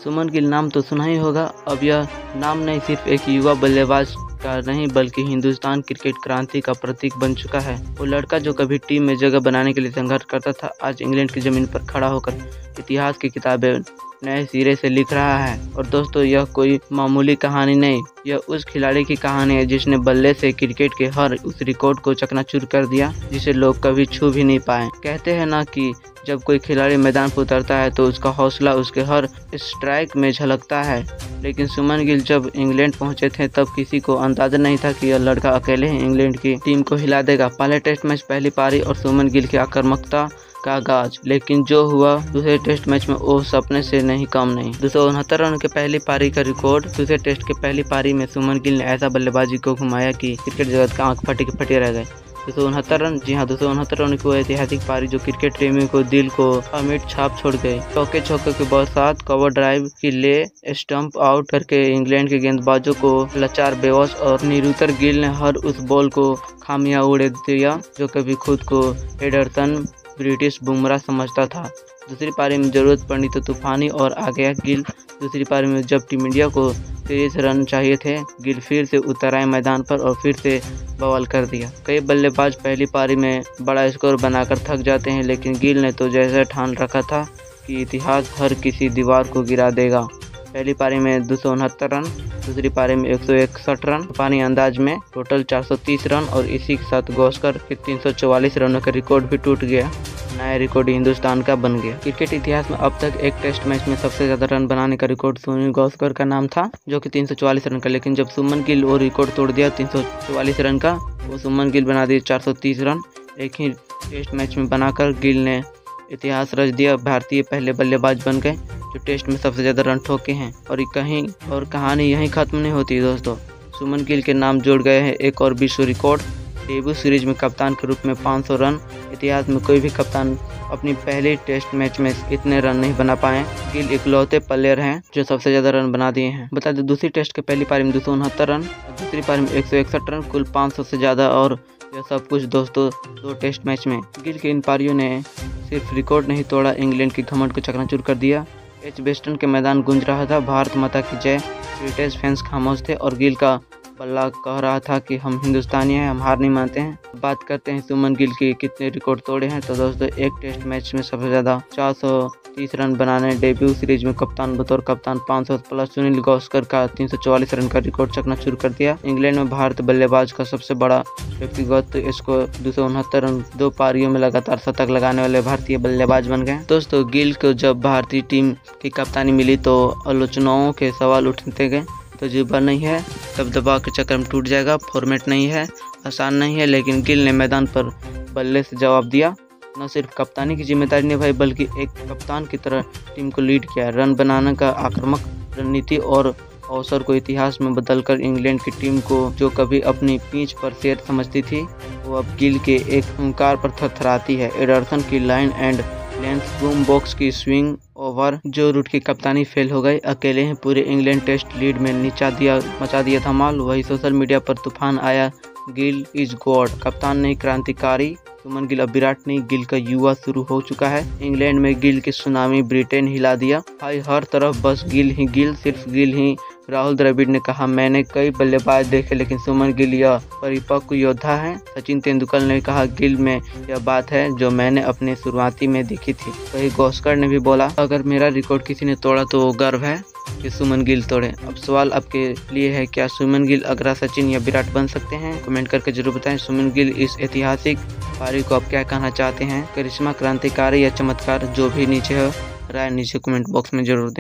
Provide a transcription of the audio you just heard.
सुमन गिल नाम तो सुना ही होगा। अब यह नाम नहीं सिर्फ एक युवा बल्लेबाज का नहीं बल्कि हिंदुस्तान क्रिकेट क्रांति का प्रतीक बन चुका है। वो लड़का जो कभी टीम में जगह बनाने के लिए संघर्ष करता था, आज इंग्लैंड की जमीन पर खड़ा होकर इतिहास की किताबें नए सिरे से लिख रहा है। और दोस्तों, यह कोई मामूली कहानी नहीं, यह उस खिलाड़ी की कहानी है जिसने बल्ले से क्रिकेट के हर उस रिकॉर्ड को चकनाचूर कर दिया जिसे लोग कभी छू भी नहीं पाए। कहते हैं ना कि जब कोई खिलाड़ी मैदान पर उतरता है तो उसका हौसला उसके हर स्ट्राइक में झलकता है। लेकिन सुमन गिल जब इंग्लैंड पहुंचे थे तब किसी को अंदाजा नहीं था कि यह लड़का अकेले ही इंग्लैंड की टीम को हिला देगा। पहले टेस्ट मैच पहली पारी और सुमन गिल की आक्रामकता का आगाज, लेकिन जो हुआ दूसरे टेस्ट मैच में वो सपने से नहीं कम नहीं। 269 रन के पहली पारी का रिकॉर्ड दूसरे टेस्ट के पहली पारी में सुमन गिल ने ऐसा बल्लेबाजी को घुमाया कि क्रिकेट जगत का आंख फटे के फटे रह गए। 269 रन, जी हाँ 269 रन की वो ऐतिहासिक पारी जो क्रिकेट प्रेमियों को दिल को अमिट छाप छोड़ गई। चौके छक्के के बरसात, कवर ड्राइव की ले स्टंप आउट करके इंग्लैंड के गेंदबाजों को लाचार, बेवश और निरुतर गिल ने हर उस बॉल को खामियां उड़े दिया जो कभी खुद को एडरसन ब्रिटिश बुमराह समझता था। दूसरी पारी में जरूरत पड़ी तो तूफानी और आ गया गिल। दूसरी पारी में जब टीम इंडिया को 23 रन चाहिए थे, गिल फिर से उतर आए मैदान पर और फिर से बवाल कर दिया। कई बल्लेबाज पहली पारी में बड़ा स्कोर बनाकर थक जाते हैं, लेकिन गिल ने तो जैसे ठान रखा था कि इतिहास हर किसी दीवार को गिरा देगा। पहली पारी में 269 रन, दूसरी पारी में 161 रन, तूफानी अंदाज में टोटल 430 रन और इसी के साथ गावस्कर के 344 रनों का रिकॉर्ड भी टूट गया। नया रिकॉर्ड हिंदुस्तान का बन गया। क्रिकेट इतिहास में अब तक एक टेस्ट मैच में सबसे ज्यादा रन बनाने का रिकॉर्ड सुनील गावस्कर का नाम था जो कि 344 रन का, लेकिन जब सुमन गिल वो रिकॉर्ड तोड़ दिया 344 रन का, वो सुमन गिल बना दिए 430 रन एक ही टेस्ट मैच में बनाकर। गिल ने इतिहास रच दिया, भारतीय पहले बल्लेबाज बन गए जो टेस्ट में सबसे ज्यादा रन ठोके हैं। और कहीं और कहानी यहीं खत्म नहीं होती दोस्तों। सुमन गिल के नाम जोड़ गए हैं एक और विश्व रिकॉर्ड। डेब्यू सीरीज में कप्तान के रूप में 500 रन, इतिहास में कोई भी कप्तान अपनी पहले टेस्ट मैच में इतने रन नहीं बना पाए। गिल इकलौते प्लेयर हैं जो सबसे ज्यादा रन बना दिए हैं। बता दें, दूसरी टेस्ट के पहली पारी में 269 रन, दूसरी पारी में 161 रन, कुल 500 से ज्यादा। और यह सब कुछ दोस्तों 2 टेस्ट मैच में। गिल की इन पारियों ने सिर्फ रिकॉर्ड नहीं तोड़ा, इंग्लैंड की घमंड को चकनाचूर कर दिया। एजबेस्टन के मैदान गूंज रहा था, भारत माता की जय। ब्रिटिश फैंस खामोश थे और गिल का बल्ला कह रहा था कि हम हिंदुस्तानी हैं, हम हार नहीं मानते हैं। बात करते हैं सुमन गिल की कितने रिकॉर्ड तोड़े हैं। तो दोस्तों, एक टेस्ट मैच में सबसे ज्यादा 430 रन बनाने, डेब्यू सीरीज में कप्तान बतौर कप्तान 500 प्लस, सुनील गावस्कर का 344 रन का रिकॉर्ड चकनाचूर कर दिया। इंग्लैंड में भारत बल्लेबाज का सबसे बड़ा व्यक्तिगत स्कोर 269 रन, 2 पारियों में लगातार शतक लगाने वाले भारतीय बल्लेबाज बन गए। दोस्तों, गिल को जब भारतीय टीम की कप्तानी मिली तो आलोचनाओं के सवाल उठते गए। तजुर्बा नहीं है, दबदबा के चक्कर में टूट जाएगा, फॉर्मेट नहीं है, आसान नहीं है, लेकिन गिल ने मैदान पर बल्ले से जवाब दिया। न सिर्फ कप्तानी की जिम्मेदारी निभाई बल्कि एक कप्तान की तरह टीम को लीड किया। रन बनाने का आक्रामक रणनीति और अवसर को इतिहास में बदलकर इंग्लैंड की टीम को जो कभी अपनी पिच पर शेर समझती थी, वो अब गिल के एक हुंकार पर थरथराती है। एडरसन की line and length boom box की स्विंग ओवर जो रूट की कप्तानी फेल हो गई, अकेले ही पूरे इंग्लैंड टेस्ट लीड में मचा दिया धमाल। वही सोशल मीडिया पर तूफान आया, गिल इज गॉड, कप्तान नहीं क्रांतिकारी। सुमन गिल अब विराट नहीं, गिल का युवा शुरू हो चुका है। इंग्लैंड में गिल की सुनामी ब्रिटेन हिला दिया। भाई हर तरफ बस गिल ही गिल, सिर्फ गिल ही। राहुल द्रविड़ ने कहा, मैंने कई बल्लेबाज देखे लेकिन सुमन गिल यह परिपक्व योद्धा है। सचिन तेंदुलकर ने कहा, गिल में यह बात है जो मैंने अपने शुरुआती में देखी थी। वही गावस्कर ने भी बोला, अगर मेरा रिकॉर्ड किसी ने तोड़ा तो वो गर्व है कि सुमन गिल तोड़े। अब सवाल आपके लिए है, क्या सुमन गिल अगला सचिन या विराट बन सकते हैं? कमेंट करके जरूर बताएं। सुमन गिल इस ऐतिहासिक पारी को आप क्या कहना चाहते हैं? करिश्मा, क्रांतिकारी या चमत्कार? जो भी नीचे है राय नीचे कमेंट बॉक्स में जरूर दें।